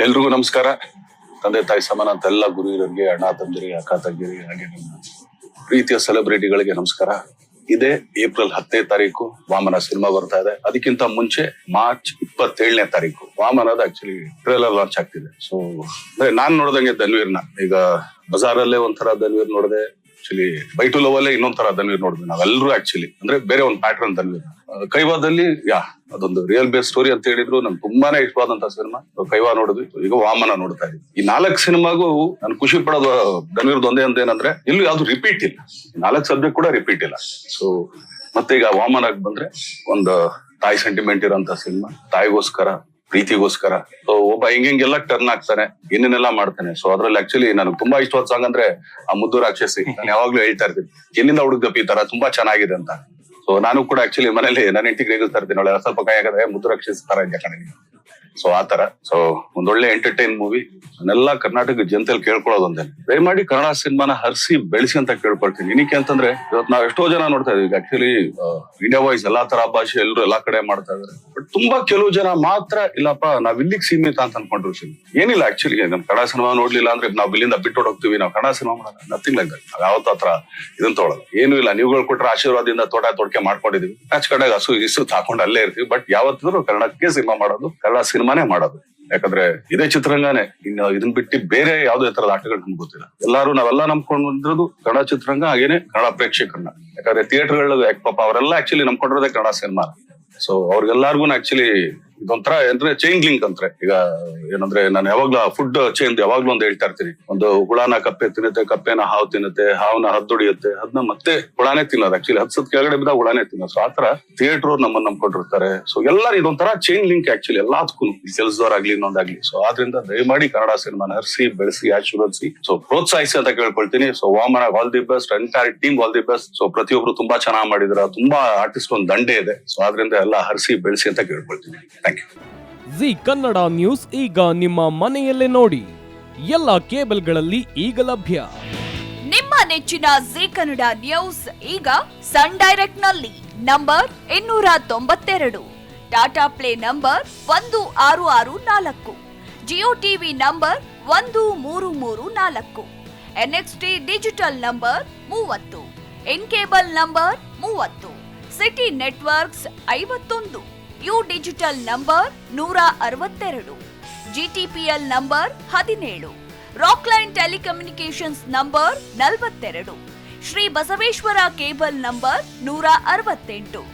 ಎಲ್ರಿಗೂ ನಮಸ್ಕಾರ. ತಂದೆ ತಾಯಿ ಸಮಾನ ಅಂತ ಎಲ್ಲ ಗುರು ಹಿರಿಯರಿಗೆ, ಅಣ್ಣ ತಂದಿರಿ, ಅಕ್ಕ ತಂಗಿರಿ, ಹಾಗೆ ನಮ್ಮ ಪ್ರೀತಿಯ ಸೆಲೆಬ್ರಿಟಿಗಳಿಗೆ ನಮಸ್ಕಾರ. ಇದೇ ಏಪ್ರಿಲ್ 10ನೇ ತಾರೀಕು ವಾಮನ ಸಿನಿಮಾ ಬರ್ತಾ ಇದೆ. ಅದಕ್ಕಿಂತ ಮುಂಚೆ ಮಾರ್ಚ್ 27ನೇ ತಾರೀಕು ವಾಮನದ ಆಕ್ಚುಲಿ ಟ್ರೇಲರ್ ಲಾಂಚ್ ಆಗ್ತಿದೆ. ಸೊ ಅಂದ್ರೆ ನಾನ್ ನೋಡ್ದಂಗೆ ಧನ್ವೀರ್ನ ಈಗ ಬಜಾರಲ್ಲೇ ಒಂಥರ ಧನ್ವೀರ್ ನೋಡಿದೆ, ಆಕ್ಚುಲಿ ಬೈ ಟು ಲವ್ ಅಲ್ಲೇ ಇನ್ನೊಂದ್ ತರ ಧನ್ವೀರ್ ನೋಡಿದ್ವಿ ನಾವೆಲ್ಲರೂ. ಆಕ್ಚುಲಿ ಅಂದ್ರೆ ಬೇರೆ ಒಂದು ಪ್ಯಾಟರ್ನ್ ಧನ್ವೀರ್. ಕೈವಾದಲ್ಲಿ ಅದೊಂದು ರಿಯಲ್ ಬೇಸ್ ಸ್ಟೋರಿ ಅಂತ ಹೇಳಿದ್ರು. ನನ್ಗೆ ತುಂಬಾನೇ ಇಷ್ಟವಾದಂತ ಸಿನಿಮಾ ಕೈವಾ ನೋಡಿದ್ವಿ. ಈಗ ವಾಮನ ನೋಡ್ತಾ ಇದ್ವಿ. ಈ 4 ಸಿನಿಮಾಗೂ ನಾನು ಖುಷಿ ಪಡೋದು ಧನ್ವೀರ್ದು ಒಂದೇ ಅಂತ ಏನಂದ್ರೆ ಇಲ್ಲಿ ಯಾವ್ದು ರಿಪೀಟ್ ಇಲ್ಲ. 4 ಸಬ್ಜೆಕ್ಟ್ ಕೂಡ ರಿಪೀಟ್ ಇಲ್ಲ. ಸೊ ಮತ್ತೆ ಈಗ ವಾಮನಾಗ್ ಬಂದ್ರೆ ಒಂದು ತಾಯಿ ಸೆಂಟಿಮೆಂಟ್ ಇರೋಂತ ಸಿನಿಮಾ, ತಾಯಿಗೋಸ್ಕರ, ಪ್ರೀತಿಗೋಸ್ಕರ. ಸೊ ಒಬ್ಬ ಹಿಂಗೆಲ್ಲ ಟರ್ನ್ ಆಗ್ತಾನೆ, ಏನೇನೆಲ್ಲ ಮಾಡ್ತಾನೆ. ಸೊ ಅದ್ರಲ್ಲಿ ಆಕ್ಚುಲಿ ನನಗೆ ತುಂಬಾ ಇಷ್ಟವಾದ ಸಾಂಗ್ ಅಂದ್ರೆ ಆ ಮುದ್ದು ರಾಕ್ಷಸಿ. ನಾನು ಯಾವಾಗ್ಲೂ ಹೇಳ್ತಾ ಇರ್ತೀನಿ, ಎಲ್ಲಿಂದ ಹುಡುಗಪ್ಪ ಈ ತರ ತುಂಬಾ ಚೆನ್ನಾಗಿದೆ ಅಂತ. ಸೊ ನಾನು ಕೂಡ ಆಕ್ಚುಲಿ ಮನೇಲಿ ನನ್ನ ಹೆಂಡತಿಗೆ ರೇಗಿಸ್ತಾ ಇರ್ತೀನಿ, ಒಳ್ಳೆ ಸ್ವಲ್ಪ ಕೈ ಆಗದೆ ಮುದ್ದು ರಾಕ್ಷಸಿ ತರ ಇದೆ ಕಣೆ. ಸೊ ಆತರ. ಸೊ ಒಂದೊಳ್ಳೆ ಎಂಟರ್ಟೈನ್ ಮೂವಿ. ನಾನೆಲ್ಲಾ ಕರ್ನಾಟಕ ಜನತೆಯಲ್ಲಿ ಕೇಳ್ಕೊಳ್ಳೋದು ಒಂದೇ, ದಯಮಾಡಿ ಕನ್ನಡ ಸಿನಿಮಾನ ಹರಿಸಿ ಬೆಳೆಸಿ ಅಂತ ಕೇಳ್ಕೊಳ್ತೀನಿ. ಏನಕ್ಕೆ ಅಂತಂದ್ರೆ ಇವತ್ತು ನಾವ್ ಎಷ್ಟೋ ಜನ ನೋಡ್ತಾ ಇದೀವಿ. ಆಕ್ಚುಲಿ ಇಂಡಿಯಾ ವೈಸ್ ಎಲ್ಲಾ ತರ ಭಾಷೆ ಎಲ್ಲರೂ ಎಲ್ಲಾ ಕಡೆ ಮಾಡ್ತಾ ಇದಾರೆ. ಬಟ್ ತುಂಬಾ ಕೆಲವು ಜನ ಮಾತ್ರ ಇಲ್ಲಪ್ಪ ನಾವ್ ಇಲ್ಲಿಗೆ ಸೀಮಿತ ಅಂತ ಅನ್ಕೊಂಡ್ರು. ಏನಿಲ್ಲ, ಆಕ್ಚುಲಿ ನಮ್ ಕನ್ನಡ ಸಿನಿಮಾ ನೋಡ್ಲಿಲ್ಲ ಅಂದ್ರೆ ನಾವ್ ಇಲ್ಲಿಂದ ಬಿಟ್ಟು ಹೋಗ್ತೀವಿ, ನಾವು ಕನ್ನಡ ಸಿನಿಮಾ ಮಾಡೋಣ, ನಥಿಂಗ್ ಲೈಕ್ ದಟ್. ನಾವ್ ಯಾವತ್ತ ಹತ್ರ ಇದನ್ನ ತೊಗೊಳಲ್ಲ. ಏನು ಇಲ್ಲ, ನೀವುಗಳು ಕೊಟ್ರೆ ಆಶೀರ್ವಾದದಿಂದ ತೊಡಕೆ ಮಾಡ್ಕೊಂಡಿದೀವಿ. ಆಚ್ ಕಡೆಗೆ ಹಸು ಇಸು ಹಾಕೊಂಡು ಅಲ್ಲೇ ಇರ್ತೀವಿ. ಬಟ್ ಯಾವತ್ತಿದ್ರು ಕನ್ನಡಕ್ಕೆ ಸಿನಿಮಾ ಮಾಡೋದು, ಕನ್ನಡ ಸಿನಿಮಾನೇ ಮಾಡೋದು. ಯಾಕಂದ್ರೆ ಇದೇ ಚಿತ್ರರಂಗನೇ. ಇನ್ನು ಇದನ್ ಬಿಟ್ಟು ಬೇರೆ ಯಾವ್ದೇ ತರದ ಆಟಗಳು ನಮ್ಗೆ ಗೊತ್ತಿಲ್ಲ. ನಾವೆಲ್ಲ ನಂಬ್ಕೊಂಡು ಬಂದಿರೋದು ಕನ್ನಡ ಚಿತ್ರರಂಗ, ಹಾಗೇನೆ ಕನ್ನಡ ಪ್ರೇಕ್ಷಕರನ್ನ. ಯಾಕಂದ್ರೆ ಥಿಯೇಟರ್ಗಳು ಪಾಪ ಅವರೆಲ್ಲ ಆಕ್ಚುಲಿ ನಂಬ್ಕೊಂಡಿರೋದೇ ಕನ್ನಡ ಸಿನಿಮಾ. ಸೊ ಅವ್ರಿಗೆಲ್ಲಾರ್ಗು ಆಕ್ಚುಲಿ ಇದೊಂಥರ ಅಂದ್ರೆ ಚೈನ್ ಲಿಂಕ್ ಅಂತಾರೆ. ಈಗ ಏನಂದ್ರೆ ನಾನು ಯಾವಾಗ್ಲೂ ಫುಡ್ ಚೈನ್ ಯಾವಾಗ್ಲೂ ಒಂದು ಹೇಳ್ತಾ ಇರ್ತೀನಿ. ಒಂದು ಹುಳಾನ ಕಪ್ಪೆ ತಿನ್ನುತ್ತೆ, ಕಪ್ಪೆನ ಹಾವು ತಿನ್ನುತ್ತೆ, ಹಾವನ್ನ ಹದ್ದೊಡಿಯುತ್ತೆ, ಅದನ್ನ ಮತ್ತೆ ಹುಳಾನೇ ತಿನ್ನೋದು. ಆಕ್ಚುಲಿ ಹತ್ಸದ್ ಕೆಳಗಡೆ ಬಿದ್ದ ಹುಳಾನೇ ತಿನ್ನೋದು. ಸೊ ಆತರ ಥಿಯೇಟರ್ ನಮ್ಮನ್ನ ನಂಬ್ಕೊಂಡಿರ್ತಾರೆ. ಸೊ ಎಲ್ಲರೂ ಇದೊಂಥರ ಚೈನ್ ಲಿಂಕ್ ಆಕ್ಚುಲಿ ಎಲ್ಲದಕ್ಕೂ, ಕೆಲಸದವ್ರಾಗ್ಲಿ ಇನ್ನೊಂದಾಗ್ಲಿ. ಸೊ ಆದ್ರಿಂದ ದಯಮಾಡಿ ಕನ್ನಡ ಸಿನಿಮಾನ ಹರಿಸಿ ಬೆಳೆಸಿ ಆಶೀರ್ವದಿಸಿ, ಸೊ ಪ್ರೋತ್ಸಾಹಿಸಿ ಅಂತ ಕೇಳ್ಕೊಳ್ತೀನಿ. So Vamana all the best, entire team all the best. So ಪ್ರತಿಯೊಬ್ರು ತುಂಬಾ ಚೆನ್ನಾಗಿ ಮಾಡಿದ್ರ, ತುಂಬಾ ಆರ್ಟಿಸ್ಟ್ ಒಂದು ದಂಡೆ ಇದೆ. ಸೊ ಆದ್ರಿಂದ ಎಲ್ಲ ಹರಿಸಿ ಬೆಳೆಸಿ ಅಂತ ಕೇಳ್ಕೊಳ್ತೀನಿ. ಜಿ ಕನ್ನಡ ನ್ಯೂಸ್ ಈಗ ನಿಮ್ಮ ಮನೆಯಲ್ಲೇ ನೋಡಿ. ಎಲ್ಲ ಕೇಬಲ್ಗಳಲ್ಲಿ ಈಗ ಲಭ್ಯ. ನಿಮ್ಮ ನೆಚ್ಚಿನ ಜಿ ಕನ್ನಡ ನ್ಯೂಸ್ ಈಗ ಸನ್ ಡೈರೆಕ್ಟ್ ನಲ್ಲಿ number 292, Tata play number 1664, Jio TV number 1334, NXT digital number 30, in cable number 30, city networks 51, U digital number 162, GTPL number 17, Rockline telecommunications number 42, Shri Basaveshwara cable number 168,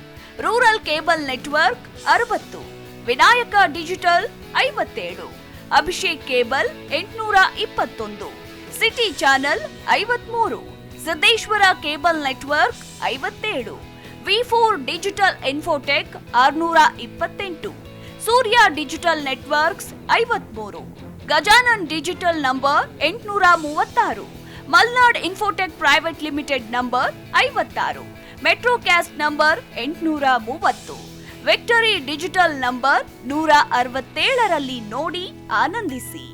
rural cable network 60, Vinayaka digital 57, Abhishek cable 821, city channel 53, Siddeshwara cable network 57, V4 digital Infotech 628, Surya digital networks 53, Gajanan digital number 836, Malnad infotech private limited number 56, metrocast number 830, victory digital number 167ರಲ್ಲಿ ನೋಡಿ ಆನಂದಿಸಿ.